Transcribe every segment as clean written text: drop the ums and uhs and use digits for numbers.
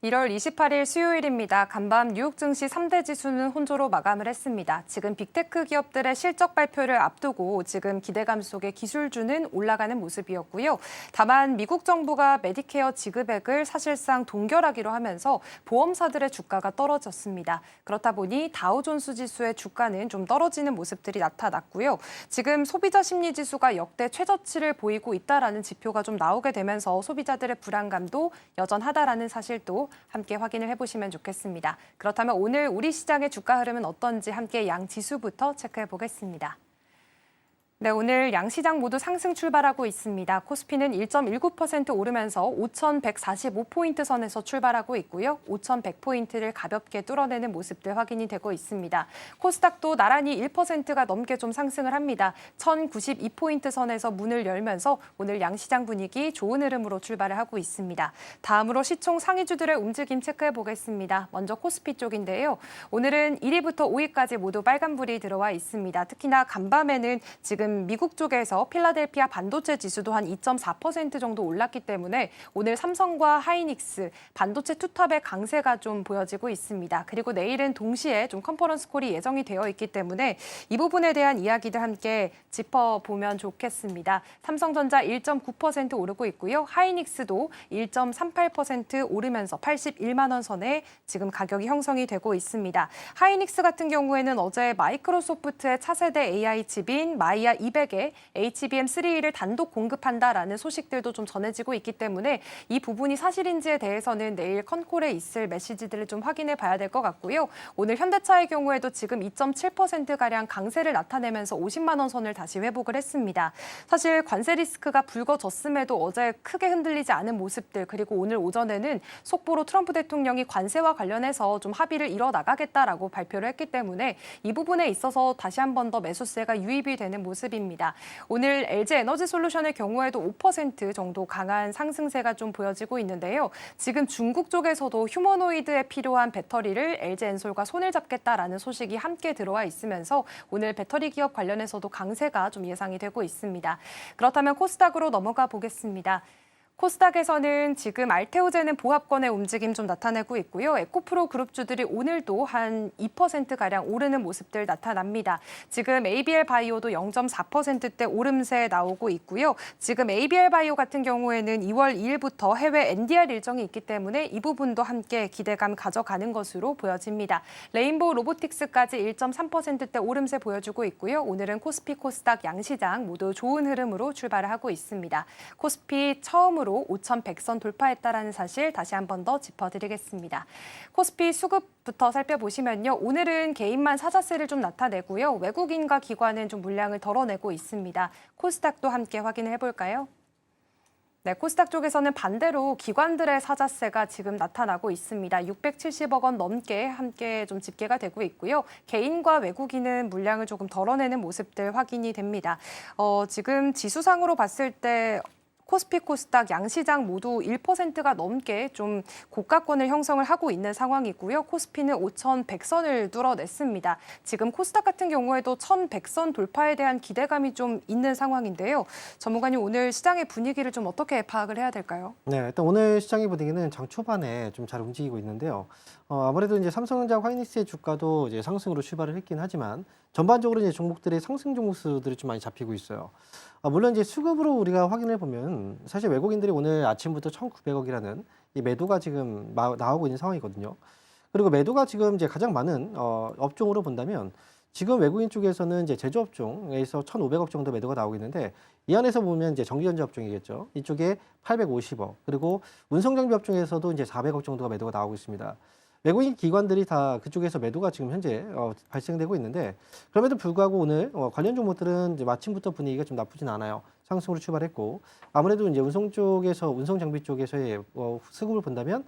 1월 28일 수요일입니다. 간밤 뉴욕 증시 3대 지수는 혼조로 마감을 했습니다. 지금 빅테크 기업들의 실적 발표를 앞두고 지금 기대감 속에 기술주는 올라가는 모습이었고요. 다만 미국 정부가 메디케어 지급액을 사실상 동결하기로 하면서 보험사들의 주가가 떨어졌습니다. 그렇다 보니 다우존스 지수의 주가는 좀 떨어지는 모습들이 나타났고요. 지금 소비자 심리 지수가 역대 최저치를 보이고 있다라는 지표가 좀 나오게 되면서 소비자들의 불안감도 여전하다라는 사실도 함께 확인을 해보시면 좋겠습니다. 그렇다면 오늘 우리 시장의 주가 흐름은 어떤지 함께 양 지수부터 체크해 보겠습니다. 네, 오늘 양시장 모두 상승 출발하고 있습니다. 코스피는 1.19% 오르면서 5,145포인트 선에서 출발하고 있고요. 5,100포인트를 가볍게 뚫어내는 모습들 확인이 되고 있습니다. 코스닥도 나란히 1%가 넘게 좀 상승을 합니다. 1,092포인트 선에서 문을 열면서 오늘 양시장 분위기 좋은 흐름으로 출발을 하고 있습니다. 다음으로 시총 상위주들의 움직임 체크해 보겠습니다. 먼저 코스피 쪽인데요. 오늘은 1위부터 5위까지 모두 빨간불이 들어와 있습니다. 특히나 간밤에는 지금 미국 쪽에서 필라델피아 반도체 지수도 한 2.4% 정도 올랐기 때문에 오늘 삼성과 하이닉스, 반도체 투탑의 강세가 좀 보여지고 있습니다. 그리고 내일은 동시에 좀 컨퍼런스 콜이 예정이 되어 있기 때문에 이 부분에 대한 이야기들 함께 짚어보면 좋겠습니다. 삼성전자 1.9% 오르고 있고요. 하이닉스도 1.38% 오르면서 81만 원 선에 지금 가격이 형성이 되고 있습니다. 하이닉스 같은 경우에는 어제 마이크로소프트의 차세대 AI 칩인 마이야 200에 HBM3E를 단독 공급한다라는 소식들도 좀 전해지고 있기 때문에 이 부분이 사실인지에 대해서는 내일 컨콜에 있을 메시지들을 좀 확인해 봐야 될 것 같고요. 오늘 현대차의 경우에도 지금 2.7%가량 강세를 나타내면서 50만 원 선을 다시 회복을 했습니다. 사실 관세 리스크가 불거졌음에도 어제 크게 흔들리지 않은 모습들, 그리고 오늘 오전에는 속보로 트럼프 대통령이 관세와 관련해서 좀 합의를 이뤄나가겠다라고 발표를 했기 때문에 이 부분에 있어서 다시 한 번 더 매수세가 유입이 되는 모습입니다. 오늘 LG 에너지 솔루션의 경우에도 5% 정도 강한 상승세가 좀 보여지고 있는데요. 지금 중국 쪽에서도 휴머노이드에 필요한 배터리를 LG 엔솔과 손을 잡겠다라는 소식이 함께 들어와 있으면서 오늘 배터리 기업 관련해서도 강세가 좀 예상이 되고 있습니다. 그렇다면 코스닥으로 넘어가 보겠습니다. 코스닥에서는 지금 알테오제는 보합권의 움직임 좀 나타내고 있고요. 에코프로 그룹주들이 오늘도 한 2%가량 오르는 모습들 나타납니다. 지금 ABL 바이오도 0.4%대 오름세 나오고 있고요. 지금 ABL 바이오 같은 경우에는 2월 2일부터 해외 NDR 일정이 있기 때문에 이 부분도 함께 기대감 가져가는 것으로 보여집니다. 레인보우 로보틱스까지 1.3%대 오름세 보여주고 있고요. 오늘은 코스피, 코스닥 양시장 모두 좋은 흐름으로 출발을 하고 있습니다. 코스피 처음으로 5,100선 돌파했다라는 사실 다시 한 번 더 짚어드리겠습니다. 코스피 수급부터 살펴보시면요. 오늘은 개인만 사자세를 좀 나타내고요. 외국인과 기관은 좀 물량을 덜어내고 있습니다. 코스닥도 함께 확인을 해볼까요? 네, 코스닥 쪽에서는 반대로 기관들의 사자세가 지금 나타나고 있습니다. 670억 원 넘게 함께 좀 집계가 되고 있고요. 개인과 외국인은 물량을 조금 덜어내는 모습들 확인이 됩니다. 지금 지수상으로 봤을 때 코스피, 코스닥 양시장 모두 1%가 넘게 좀 고가권을 형성을 하고 있는 상황이고요. 코스피는 5,100선을 뚫어냈습니다. 지금 코스닥 같은 경우에도 1,100선 돌파에 대한 기대감이 좀 있는 상황인데요. 전문가님, 오늘 시장의 분위기를 좀 어떻게 파악을 해야 될까요? 네, 일단 오늘 시장의 분위기는 장 초반에 좀 잘 움직이고 있는데요. 아무래도 이제 삼성전자, 하이닉스의 주가도 이제 상승으로 출발을 했긴 하지만 전반적으로 이제 종목들의 상승 종목수들이 좀 많이 잡히고 있어요. 물론 이제 수급으로 우리가 확인해 보면 사실 외국인들이 오늘 아침부터 1,900억이라는 이 매도가 지금 나오고 있는 상황이거든요. 그리고 매도가 지금 이제 가장 많은 업종으로 본다면 지금 외국인 쪽에서는 이제 제조업종에서 1,500억 정도 매도가 나오고 있는데 이 안에서 보면 이제 전기전자 업종이겠죠. 이쪽에 850억, 그리고 운송장비 업종에서도 이제 400억 정도가 매도가 나오고 있습니다. 외국인 기관들이 다 그쪽에서 매도가 지금 현재 발생되고 있는데 그럼에도 불구하고 오늘 관련 종목들은 이제 마침부터 분위기가 좀 나쁘진 않아요. 상승으로 출발했고 아무래도 이제 운송 장비 쪽에서의 수급을 본다면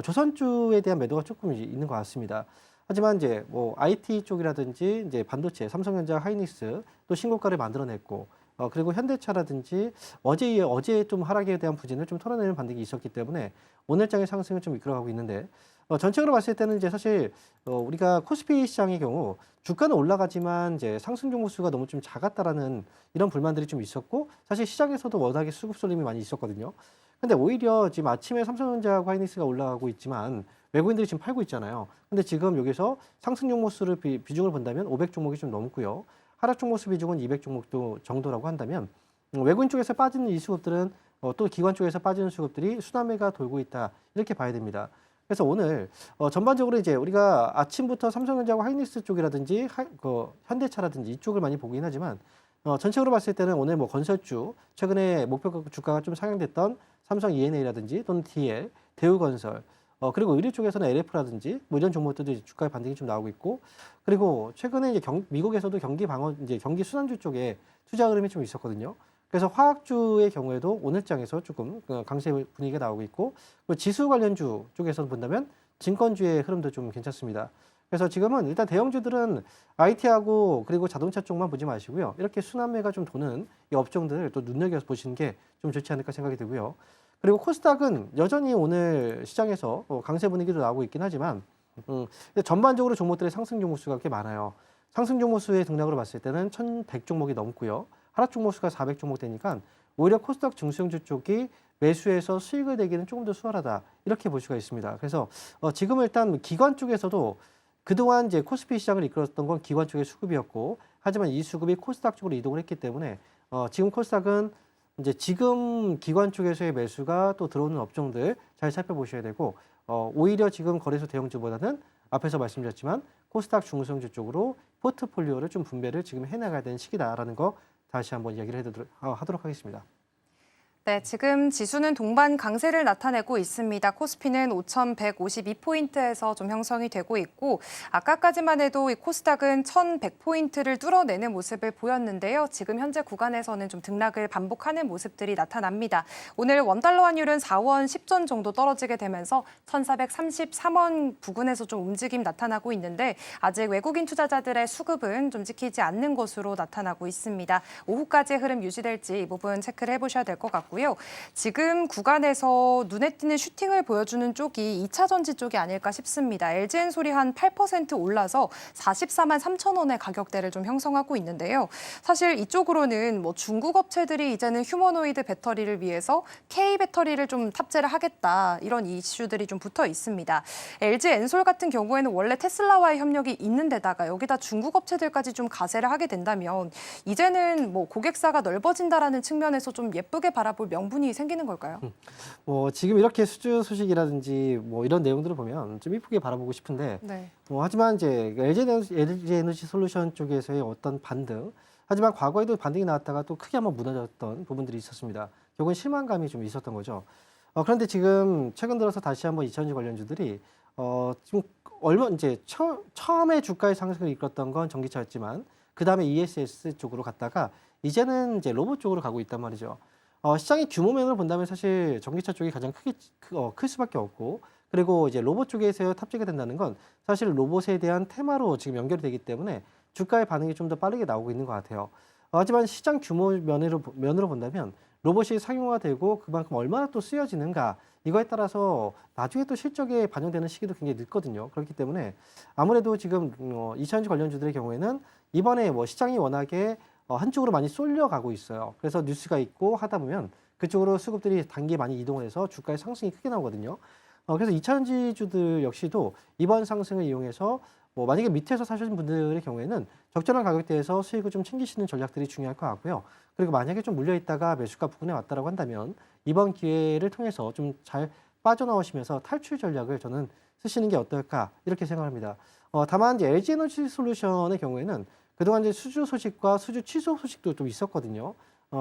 조선주에 대한 매도가 조금 있는 것 같습니다. 하지만 이제 뭐 IT 쪽이라든지 이제 반도체, 삼성전자, 하이닉스 또 신고가를 만들어냈고 그리고 현대차라든지 어제 좀 하락에 대한 부진을 좀 털어내는 반등이 있었기 때문에 오늘장의 상승을 좀 이끌어가고 있는데 전체적으로 봤을 때는 이제 사실 우리가 코스피 시장의 경우 주가는 올라가지만 이제 상승 종목 수가 너무 좀 작았다라는 이런 불만들이 좀 있었고 사실 시장에서도 워낙에 수급 쏠림이 많이 있었거든요. 근데 오히려 지금 아침에 삼성전자하고 하이닉스가 올라가고 있지만 외국인들이 지금 팔고 있잖아요. 근데 지금 여기서 상승 종목수를 비중을 본다면 500 종목이 좀 넘고요. 하락 종목수 비중은 200 종목도 정도라고 한다면 외국인 쪽에서 빠지는 이 수급들은 또 기관 쪽에서 빠지는 수급들이 순환매가 돌고 있다. 이렇게 봐야 됩니다. 그래서 오늘 전반적으로 이제 우리가 아침부터 삼성전자하고 하이닉스 쪽이라든지 현대차라든지 이쪽을 많이 보긴 하지만 전체적으로 봤을 때는 오늘 뭐 건설주 최근에 목표 주가가 좀 상향됐던 삼성 E&A라든지 또는 DL, 대우건설 그리고 의류 쪽에서는 LF라든지 뭐 이런 종목들도 이제 주가의 반등이 좀 나오고 있고 그리고 최근에 이제 미국에서도 경기 방어 이제 경기 순환주 쪽에 투자 흐름이 좀 있었거든요. 그래서 화학주의 경우에도 오늘장에서 조금 강세 분위기가 나오고 있고 지수 관련주 쪽에서 본다면 증권주의 흐름도 좀 괜찮습니다. 그래서 지금은 일단 대형주들은 IT하고 그리고 자동차 쪽만 보지 마시고요. 이렇게 순환매가 좀 도는 이 업종들을 또 눈여겨서 보시는 게 좀 좋지 않을까 생각이 들고요. 그리고 코스닥은 여전히 오늘 시장에서 강세 분위기도 나오고 있긴 하지만 전반적으로 종목들의 상승 종목수가 꽤 많아요. 상승 종목수의 등락으로 봤을 때는 1,100 종목이 넘고요. 하락 종목수가 400 종목 되니까 오히려 코스닥 중소형주 쪽이 매수해서 수익을 내기는 조금 더 수월하다 이렇게 볼 수가 있습니다. 그래서 지금은 일단 기관 쪽에서도 그동안 이제 코스피 시장을 이끌었던 건 기관 쪽의 수급이었고 하지만 이 수급이 코스닥 쪽으로 이동을 했기 때문에 지금 코스닥은 이제 지금 기관 쪽에서의 매수가 또 들어오는 업종들 잘 살펴보셔야 되고 오히려 지금 거래소 대형주보다는 앞에서 말씀드렸지만 코스닥 중소형주 쪽으로 포트폴리오를 좀 분배를 지금 해나가야 되는 시기다라는 거 다시 한번 이야기를 하도록 하겠습니다. 네, 지금 지수는 동반 강세를 나타내고 있습니다. 코스피는 5,152포인트에서 좀 형성이 되고 있고 아까까지만 해도 이 코스닥은 1,100포인트를 뚫어내는 모습을 보였는데요. 지금 현재 구간에서는 좀 등락을 반복하는 모습들이 나타납니다. 오늘 원달러 환율은 4원 10전 정도 떨어지게 되면서 1,433원 부근에서 좀 움직임 나타나고 있는데 아직 외국인 투자자들의 수급은 좀 지키지 않는 것으로 나타나고 있습니다. 오후까지 흐름 유지될지 이 부분 체크를 해보셔야 될 것 같고요. 지금 구간에서 눈에 띄는 슈팅을 보여주는 쪽이 2차 전지 쪽이 아닐까 싶습니다. LG엔솔이 한 8% 올라서 44만 3천 원의 가격대를 좀 형성하고 있는데요. 사실 이쪽으로는 뭐 중국 업체들이 이제는 휴머노이드 배터리를 위해서 K 배터리를 좀 탑재를 하겠다 이런 이슈들이 좀 붙어 있습니다. LG엔솔 같은 경우에는 원래 테슬라와의 협력이 있는 데다가 여기다 중국 업체들까지 좀 가세를 하게 된다면 이제는 뭐 고객사가 넓어진다라는 측면에서 좀 예쁘게 바라볼 명분이 생기는 걸까요? 지금 이렇게 수주 소식이라든지 뭐 이런 내용들을 보면 좀 이쁘게 바라보고 싶은데 네. 하지만 이제 LG 에너지 솔루션 쪽에서의 어떤 반등 하지만 과거에도 반등이 나왔다가 또 크게 한번 무너졌던 부분들이 있었습니다. 결국은 실망감이 좀 있었던 거죠. 그런데 지금 최근 들어서 다시 한번 2차전지 관련주들이 지금 얼마 이제 처음에 주가의 상승을 이끌었던 건 전기차였지만 그 다음에 ESS 쪽으로 갔다가 이제는 이제 로봇 쪽으로 가고 있단 말이죠. 시장의 규모면을 본다면 사실 전기차 쪽이 가장 클 수밖에 없고 그리고 이제 로봇 쪽에서 탑재가 된다는 건 사실 로봇에 대한 테마로 지금 연결이 되기 때문에 주가의 반응이 좀 더 빠르게 나오고 있는 것 같아요. 하지만 시장 규모 면으로 본다면 로봇이 상용화되고 그만큼 얼마나 또 쓰여지는가 이거에 따라서 나중에 또 실적에 반영되는 시기도 굉장히 늦거든요. 그렇기 때문에 아무래도 지금 2차전지 관련주들의 경우에는 이번에 뭐 시장이 워낙에 한쪽으로 많이 쏠려가고 있어요. 그래서 뉴스가 있고 하다 보면 그쪽으로 수급들이 단기에 많이 이동을 해서 주가의 상승이 크게 나오거든요. 그래서 2차전지주들 역시도 이번 상승을 이용해서 뭐 만약에 밑에서 사시는 분들의 경우에는 적절한 가격대에서 수익을 좀 챙기시는 전략들이 중요할 것 같고요. 그리고 만약에 좀 물려있다가 매수가 부근에 왔다라고 한다면 이번 기회를 통해서 좀 잘 빠져나오시면서 탈출 전략을 저는 쓰시는 게 어떨까 이렇게 생각합니다. 다만 이제 LG 에너지 솔루션의 경우에는 그동안 이제 수주 소식과 수주 취소 소식도 좀 있었거든요.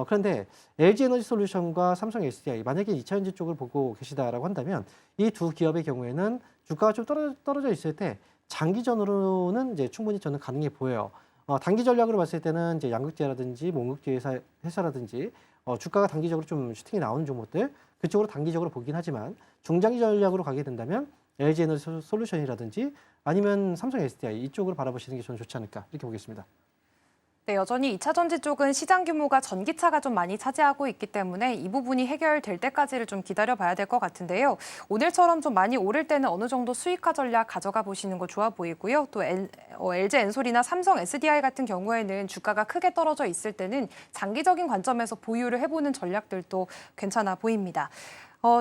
그런데 LG 에너지 솔루션과 삼성 SDI 만약에 2차전지 쪽을 보고 계시다라고 한다면 이 두 기업의 경우에는 주가가 좀 떨어져 있을 때 장기전으로는 이제 충분히 저는 가능해 보여요. 단기 전략으로 봤을 때는 이제 양극재라든지 몽극재 회사라든지 주가가 단기적으로 좀 슈팅이 나오는 종목들 그쪽으로 단기적으로 보긴 하지만 중장기 전략으로 가게 된다면 LG 에너지 솔루션이라든지 아니면 삼성 SDI 이쪽으로 바라보시는 게 저는 좋지 않을까 이렇게 보겠습니다. 네, 여전히 2차 전지 쪽은 시장 규모가 전기차가 좀 많이 차지하고 있기 때문에 이 부분이 해결될 때까지를 좀 기다려 봐야 될 것 같은데요. 오늘처럼 좀 많이 오를 때는 어느 정도 수익화 전략 가져가 보시는 거 좋아 보이고요. 또 LG 엔솔이나 삼성 SDI 같은 경우에는 주가가 크게 떨어져 있을 때는 장기적인 관점에서 보유를 해보는 전략들도 괜찮아 보입니다.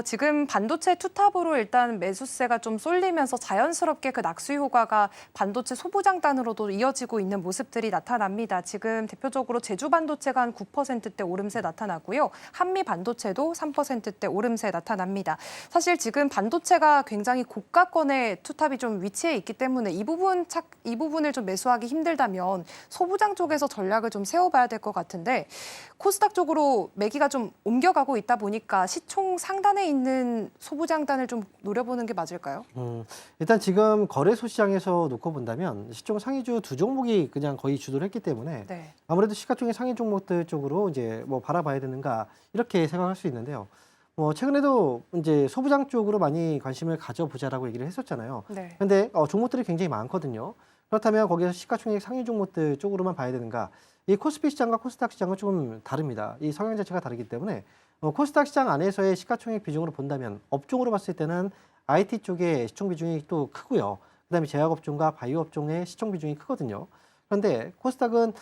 지금 반도체 투탑으로 일단 매수세가 좀 쏠리면서 자연스럽게 그 낙수 효과가 반도체 소부장단으로도 이어지고 있는 모습들이 나타납니다. 지금 대표적으로 제주 반도체가 한 9%대 오름세 나타나고요. 한미 반도체도 3%대 오름세 나타납니다. 사실 지금 반도체가 굉장히 고가권의 투탑이 좀 위치해 있기 때문에 이 부분을 좀 매수하기 힘들다면 소부장 쪽에서 전략을 좀 세워봐야 될 것 같은데 코스닥 쪽으로 매기가 좀 옮겨가고 있다 보니까 시총 상단에 있는 소부장단을 좀 노려보는 게 맞을까요? 일단 지금 거래소 시장에서 놓고 본다면 시총 상위주 두 종목이 그냥 거의 주도를 했기 때문에 네. 아무래도 시가총액 상위 종목들 쪽으로 이제 뭐 바라봐야 되는가 이렇게 생각할 수 있는데요. 뭐 최근에도 이제 소부장 쪽으로 많이 관심을 가져보자라고 얘기를 했었잖아요. 네. 근데 종목들이 굉장히 많거든요. 그렇다면 거기서 시가총액 상위 종목들 쪽으로만 봐야 되는가? 이 코스피 시장과 코스닥 시장은 조금 다릅니다. 이 성향 자체가 다르기 때문에 코스닥 시장 안에서의 시가총액 비중으로 본다면 업종으로 봤을 때는 IT 쪽의 시총 비중이 또 크고요. 그다음에 제약업종과 바이오업종의 시총 비중이 크거든요. 그런데 코스닥은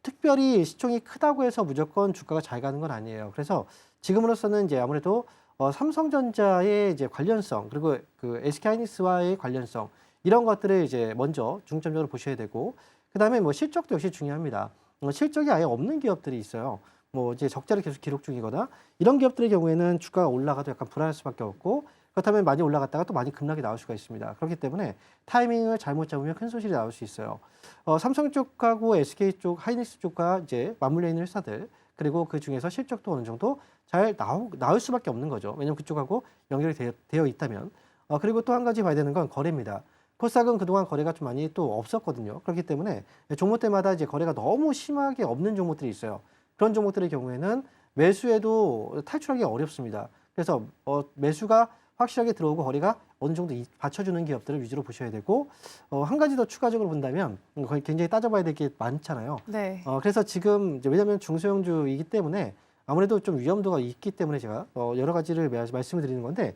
특별히 시총이 크다고 해서 무조건 주가가 잘 가는 건 아니에요. 그래서 지금으로서는 이제 아무래도 삼성전자의 이제 관련성 그리고 그 SK하이닉스와의 관련성 이런 것들을 이제 먼저 중점적으로 보셔야 되고 그다음에 뭐 실적도 역시 중요합니다. 실적이 아예 없는 기업들이 있어요. 뭐 이제 적자를 계속 기록 중이거나 이런 기업들의 경우에는 주가가 올라가도 약간 불안할 수밖에 없고 그렇다면 많이 올라갔다가 또 많이 급락이 나올 수가 있습니다. 그렇기 때문에 타이밍을 잘못 잡으면 큰 손실이 나올 수 있어요. 삼성 쪽하고 SK 쪽, 하이닉스 쪽과 이제 맞물려 있는 회사들 그리고 그 중에서 실적도 어느 정도 잘 나올 수밖에 없는 거죠. 왜냐하면 그쪽하고 연결이 되어 있다면. 그리고 또 한 가지 봐야 되는 건 거래입니다. 코스닥은 그동안 거래가 좀 많이 또 없었거든요. 그렇기 때문에 종목들마다 이제 거래가 너무 심하게 없는 종목들이 있어요. 그런 종목들의 경우에는 매수에도 탈출하기 어렵습니다. 그래서 매수가 확실하게 들어오고 거래가 어느 정도 받쳐주는 기업들을 위주로 보셔야 되고 한 가지 더 추가적으로 본다면 거의 굉장히 따져봐야 될 게 많잖아요. 네. 그래서 지금 이제 왜냐하면 중소형주이기 때문에 아무래도 좀 위험도가 있기 때문에 제가 여러 가지를 말씀을 드리는 건데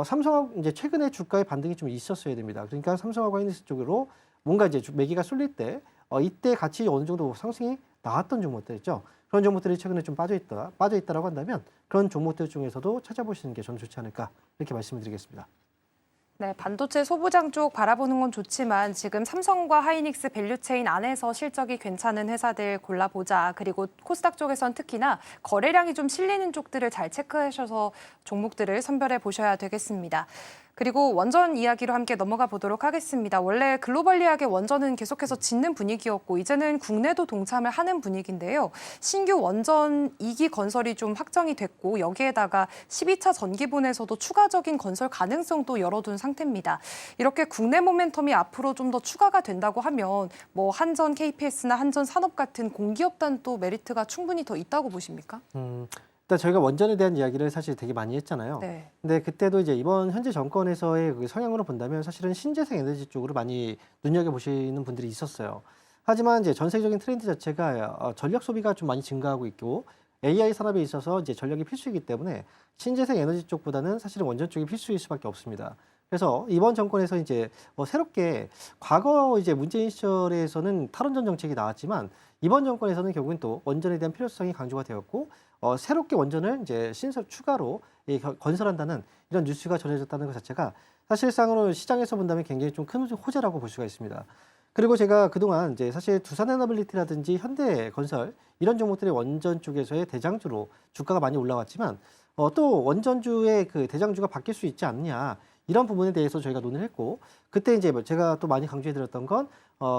삼성하고 이제 최근에 주가의 반등이 좀 있었어야 됩니다. 그러니까 삼성하고 하이닉스 쪽으로 뭔가 이제 매기가 쏠릴 때 이때 같이 어느 정도 상승이 나왔던 종목들 있죠. 그런 종목들이 최근에 좀 빠져있다라고 한다면 그런 종목들 중에서도 찾아보시는 게 저는 좋지 않을까 이렇게 말씀을 드리겠습니다. 네, 반도체 소부장 쪽 바라보는 건 좋지만 지금 삼성과 하이닉스 밸류체인 안에서 실적이 괜찮은 회사들 골라보자. 그리고 코스닥 쪽에선 특히나 거래량이 좀 실리는 쪽들을 잘 체크하셔서 종목들을 선별해 보셔야 되겠습니다. 그리고 원전 이야기로 함께 넘어가 보도록 하겠습니다. 원래 글로벌리하게 원전은 계속해서 짓는 분위기였고 이제는 국내도 동참을 하는 분위기인데요. 신규 원전 2기 건설이 좀 확정이 됐고 여기에다가 12차 전기분에서도 추가적인 건설 가능성도 열어둔 상태입니다. 이렇게 국내 모멘텀이 앞으로 좀 더 추가가 된다고 하면 뭐 한전 KPS나 한전 산업 같은 공기업단 또 메리트가 충분히 더 있다고 보십니까? 일단 저희가 원전에 대한 이야기를 사실 되게 많이 했잖아요. 네. 근데 그때도 이제 이번 현재 정권에서의 그 성향으로 본다면 사실은 신재생 에너지 쪽으로 많이 눈여겨보시는 분들이 있었어요. 하지만 이제 전 세계적인 트렌드 자체가 전력 소비가 좀 많이 증가하고 있고 AI 산업에 있어서 이제 전력이 필수이기 때문에 신재생 에너지 쪽보다는 사실은 원전 쪽이 필수일 수밖에 없습니다. 그래서 이번 정권에서 이제 새롭게 과거 이제 문재인 시절에서는 탈원전 정책이 나왔지만 이번 정권에서는 결국은 또 원전에 대한 필요성이 강조가 되었고 새롭게 원전을 이제 추가로 건설한다는 이런 뉴스가 전해졌다는 것 자체가 사실상으로 시장에서 본다면 굉장히 좀 큰 호재라고 볼 수가 있습니다. 그리고 제가 그동안 이제 사실 두산에너빌리티라든지 현대건설 이런 종목들이 원전 쪽에서의 대장주로 주가가 많이 올라왔지만 또 원전주의 그 대장주가 바뀔 수 있지 않느냐 이런 부분에 대해서 저희가 논의를 했고 그때 이제 제가 또 많이 강조해드렸던 건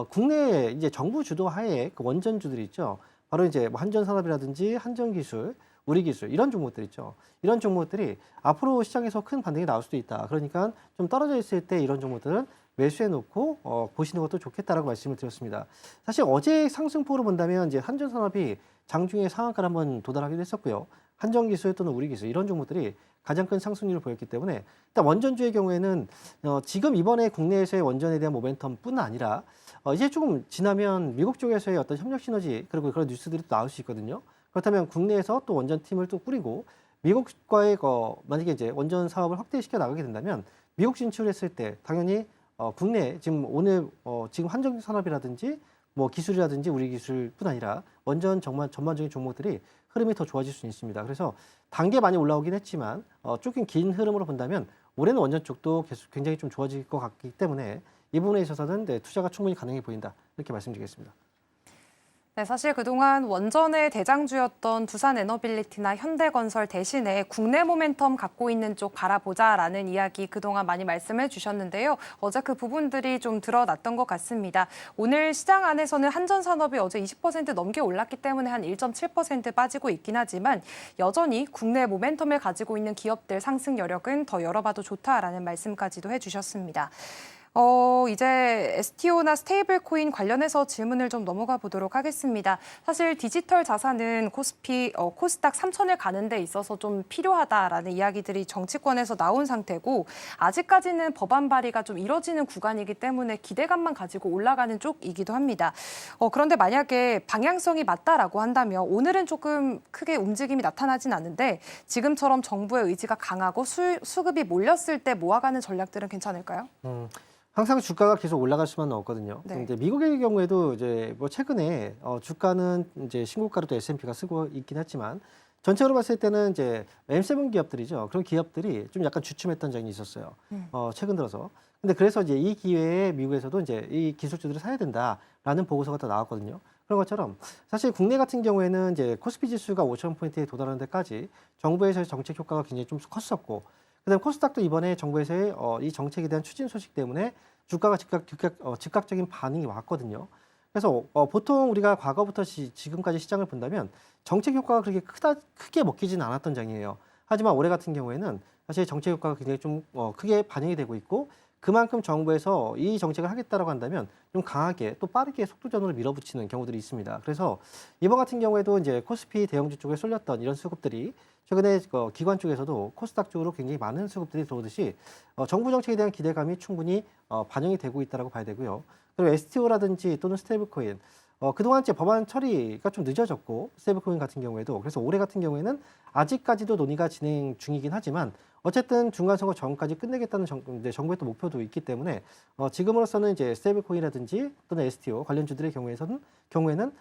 국내 이제 정부 주도 하에 그 원전주들이 있죠. 바로 이제 뭐 한전산업이라든지 한전기술, 우리기술 이런 종목들 있죠. 이런 종목들이 앞으로 시장에서 큰 반등이 나올 수도 있다. 그러니까 좀 떨어져 있을 때 이런 종목들은 매수해 놓고 보시는 것도 좋겠다라고 말씀을 드렸습니다. 사실 어제 상승폭으로 본다면 이제 한전산업이 장중에 상한가를 한번 도달하기도 했었고요. 한전기술 또는 우리기술 이런 종목들이 가장 큰 상승률을 보였기 때문에 일단 원전주의 경우에는 지금 이번에 국내에서의 원전에 대한 모멘텀뿐 아니라 이제 조금 지나면 미국 쪽에서의 어떤 협력 시너지 그리고 그런 뉴스들이 또 나올 수 있거든요. 그렇다면 국내에서 또 원전팀을 또 꾸리고 미국과의 만약에 이제 원전 사업을 확대시켜 나가게 된다면 미국 진출했을 때 당연히 국내 지금 오늘 지금 한전산업이라든지 뭐 기술이라든지 우리 기술뿐 아니라 원전 전반적인 종목들이 흐름이 더 좋아질 수 있습니다. 그래서 단계 많이 올라오긴 했지만 조금 긴 흐름으로 본다면 올해는 원전 쪽도 계속 굉장히 좀 좋아질 것 같기 때문에 이 부분에 있어서는 네, 투자가 충분히 가능해 보인다. 이렇게 말씀드리겠습니다. 네, 사실 그동안 원전의 대장주였던 두산에너빌리티나 현대건설 대신에 국내 모멘텀 갖고 있는 쪽 바라보자라는 이야기 그동안 많이 말씀해 주셨는데요. 어제 그 부분들이 좀 드러났던 것 같습니다. 오늘 시장 안에서는 한전산업이 어제 20% 넘게 올랐기 때문에 한 1.7% 빠지고 있긴 하지만 여전히 국내 모멘텀을 가지고 있는 기업들 상승 여력은 더 열어봐도 좋다라는 말씀까지도 해주셨습니다. 이제 STO나 스테이블 코인 관련해서 질문을 좀 넘어가 보도록 하겠습니다. 사실 디지털 자산은 코스닥 3천을 가는 데 있어서 좀 필요하다라는 이야기들이 정치권에서 나온 상태고 아직까지는 법안 발의가 좀 이뤄지는 구간이기 때문에 기대감만 가지고 올라가는 쪽이기도 합니다. 그런데 만약에 방향성이 맞다라고 한다면 오늘은 조금 크게 움직임이 나타나진 않는데 지금처럼 정부의 의지가 강하고 수급이 몰렸을 때 모아가는 전략들은 괜찮을까요? 항상 주가가 계속 올라갈 수만은 없거든요. 네. 이제 미국의 경우에도 이제 뭐 최근에 주가는 이제 신고가로 또 S&P가 쓰고 있긴 했지만 전체로 봤을 때는 이제 M7 기업들이죠. 그런 기업들이 좀 약간 주춤했던 적이 있었어요. 최근 들어서. 근데 그래서 이제 이 기회에 미국에서도 이제 이 기술주들을 사야 된다라는 보고서가 또 나왔거든요. 그런 것처럼 사실 국내 같은 경우에는 이제 코스피 지수가 5,000포인트에 도달하는 데까지 정부에서의 정책 효과가 굉장히 좀 컸었고 그다음 코스닥도 이번에 정부에서의 이 정책에 대한 추진 소식 때문에 주가가 즉각적인 반응이 왔거든요. 그래서 보통 우리가 과거부터 지금까지 시장을 본다면 정책 효과가 그렇게 크게 먹히지는 않았던 장이에요. 하지만 올해 같은 경우에는 사실 정책 효과가 굉장히 좀 크게 반영이 되고 있고 그만큼 정부에서 이 정책을 하겠다라고 한다면 좀 강하게 또 빠르게 속도전으로 밀어붙이는 경우들이 있습니다. 그래서 이번 같은 경우에도 이제 코스피 대형주 쪽에 쏠렸던 이런 수급들이 최근에 기관 쪽에서도 코스닥 쪽으로 굉장히 많은 수급들이 들어오듯이 정부 정책에 대한 기대감이 충분히 반영이 되고 있다고 봐야 되고요. 그리고 STO라든지 또는 스테이블코인 그동안 이제 법안 처리가 좀 늦어졌고 스테이블코인 같은 경우에도 그래서 올해 같은 경우에는 아직까지도 논의가 진행 중이긴 하지만 어쨌든 중간선거 전까지 끝내겠다는 정부의 또 목표도 있기 때문에 지금으로서는 이제 스테이블코인이라든지 또는 STO 관련주들의 경우에는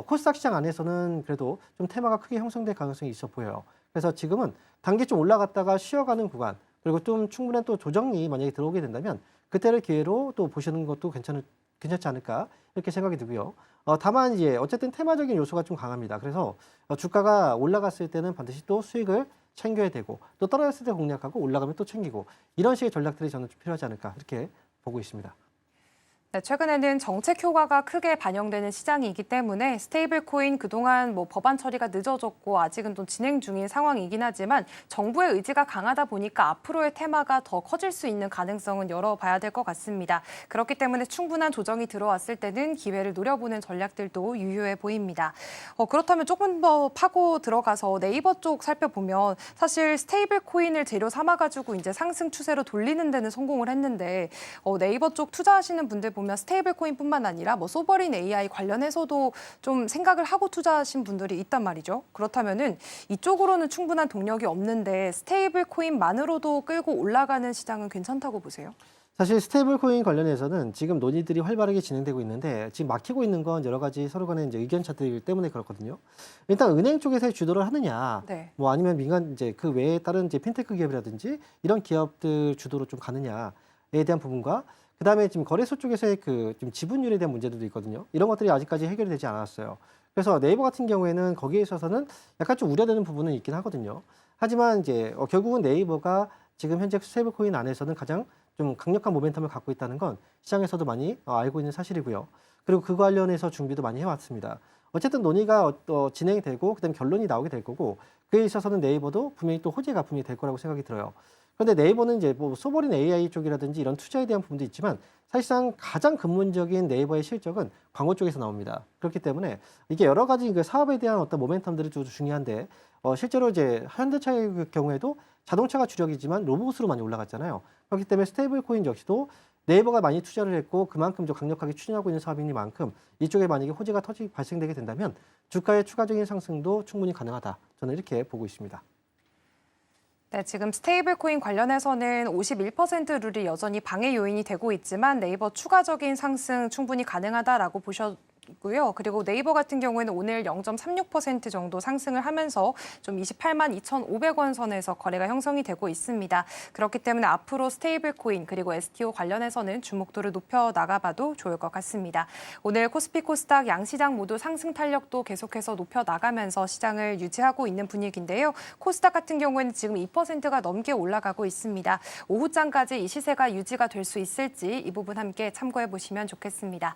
코스닥 시장 안에서는 그래도 좀 테마가 크게 형성될 가능성이 있어 보여요. 그래서 지금은 단기 좀 올라갔다가 쉬어가는 구간 그리고 좀 충분한 또 조정이 만약에 들어오게 된다면 그때를 기회로 또 보시는 것도 괜찮지 않을까 이렇게 생각이 들고요. 다만 이제 어쨌든 테마적인 요소가 좀 강합니다. 그래서 주가가 올라갔을 때는 반드시 또 수익을 챙겨야 되고 또 떨어졌을 때 공략하고 올라가면 또 챙기고 이런 식의 전략들이 저는 좀 필요하지 않을까 이렇게 보고 있습니다. 네, 최근에는 정책 효과가 크게 반영되는 시장이기 때문에 스테이블 코인 그동안 뭐 법안 처리가 늦어졌고 아직은 좀 진행 중인 상황이긴 하지만 정부의 의지가 강하다 보니까 앞으로의 테마가 더 커질 수 있는 가능성은 열어봐야 될 것 같습니다. 그렇기 때문에 충분한 조정이 들어왔을 때는 기회를 노려보는 전략들도 유효해 보입니다. 그렇다면 조금 더 파고 들어가서 네이버 쪽 살펴보면 사실 스테이블 코인을 재료 삼아가지고 이제 상승 추세로 돌리는 데는 성공을 했는데 네이버 쪽 투자하시는 분들 보면 스테이블 코인뿐만 아니라 뭐 소버린 AI 관련해서도 좀 생각을 하고 투자하신 분들이 있단 말이죠. 그렇다면은 이쪽으로는 충분한 동력이 없는데 스테이블 코인만으로도 끌고 올라가는 시장은 괜찮다고 보세요? 사실 스테이블 코인 관련해서는 지금 논의들이 활발하게 진행되고 있는데 지금 막히고 있는 건 여러 가지 서로 간의 이제 의견 차들이기 때문에 그렇거든요. 일단 은행 쪽에서 주도를 하느냐, 네. 뭐 아니면 민간 이제 그 외에 다른 이제 핀테크 기업이라든지 이런 기업들 주도로 좀 가느냐에 대한 부분과 그다음에 지금 거래소 쪽에서의 그 좀 지분율에 대한 문제들도 있거든요. 이런 것들이 아직까지 해결이 되지 않았어요. 그래서 네이버 같은 경우에는 거기에 있어서는 약간 좀 우려되는 부분은 있긴 하거든요. 하지만 이제 결국은 네이버가 지금 현재 스테이블 코인 안에서는 가장 좀 강력한 모멘텀을 갖고 있다는 건 시장에서도 많이 알고 있는 사실이고요. 그리고 그 관련해서 준비도 많이 해왔습니다. 어쨌든 논의가 진행이 되고 그다음 결론이 나오게 될 거고 그에 있어서는 네이버도 분명히 또 호재가 분명히 될 거라고 생각이 들어요. 그런데 네이버는 이제 뭐 소버린 AI 쪽이라든지 이런 투자에 대한 부분도 있지만 사실상 가장 근본적인 네이버의 실적은 광고 쪽에서 나옵니다. 그렇기 때문에 이게 여러 가지 그 사업에 대한 어떤 모멘텀들이 좀 중요한데 실제로 이제 현대차의 경우에도 자동차가 주력이지만 로봇으로 많이 올라갔잖아요. 그렇기 때문에 스테이블 코인 역시도 네이버가 많이 투자를 했고 그만큼 좀 강력하게 추진하고 있는 사업이니만큼 이쪽에 만약에 호재가 발생되게 된다면 주가의 추가적인 상승도 충분히 가능하다. 저는 이렇게 보고 있습니다. 네, 지금 스테이블 코인 관련해서는 51% 룰이 여전히 방해 요인이 되고 있지만 네이버 추가적인 상승 충분히 가능하다라고 고요. 그리고 네이버 같은 경우에는 오늘 0.36% 정도 상승을 하면서 좀 28만 2,500원 선에서 거래가 형성이 되고 있습니다. 그렇기 때문에 앞으로 스테이블 코인 그리고 STO 관련해서는 주목도를 높여 나가봐도 좋을 것 같습니다. 오늘 코스피 코스닥 양시장 모두 상승 탄력도 계속해서 높여 나가면서 시장을 유지하고 있는 분위기인데요. 코스닥 같은 경우에는 지금 2%가 넘게 올라가고 있습니다. 오후장까지 이 시세가 유지가 될 수 있을지 이 부분 함께 참고해 보시면 좋겠습니다.